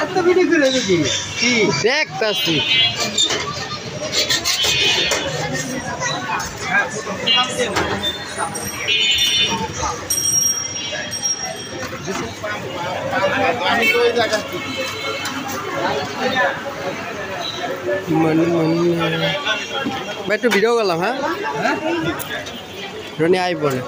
এত ভিডিও করে দেখি কি দেখতাছি ভাই একটু ভিডিও করলাম হ্যাঁ রনি আই পড়ে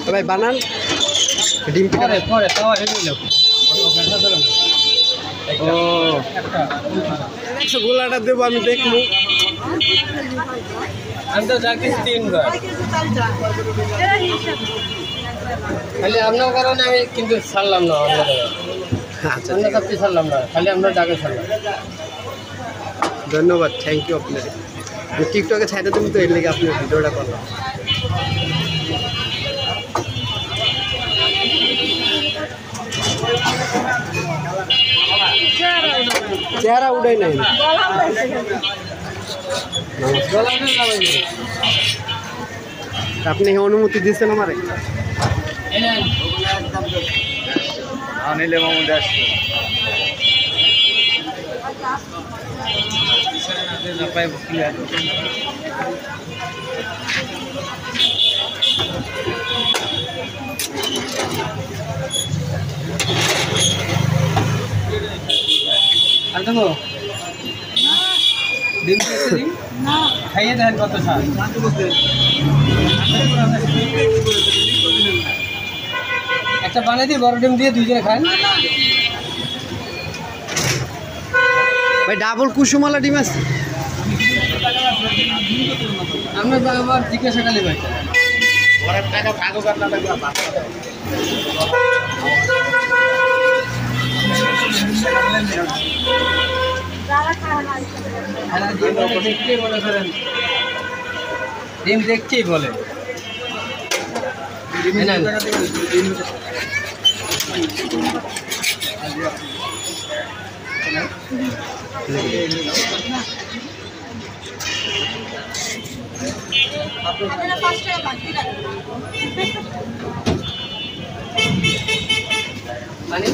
ভাই বানান ডিম পরে পরে তাও হেঁটে ও গোলাটা দেবো আমি দেখবো আমি তো যাচ্ছি 3 বার খালি আপনার কারণে আমি কিন্তু ছাড়লাম না আচ্ছা অন্য কাছে ছাড়লাম না খালি আমরা যাকে ছাড়লাম ধন্যবাদ থ্যাংক ইউ আপনার টিকটকে ছাইটা তুমি তো এর লেগে আপনার ভিডিওটা করলাম চেহারা উড়াই নাই আপনি অনুমতি দিচ্ছেন আমারে নিলে মামুদ আসছে আর দেখো ডিম খাইয়ে দেন কত সাল একটা বানিয়ে দিই বড় ডিম দিয়ে দুইজনে খান ভাই ডাবল কুসুমালা ডিম আছে আপনার আবার জিজ্ঞাসা কালী ভাই ডিম দেখছেই বলে মানে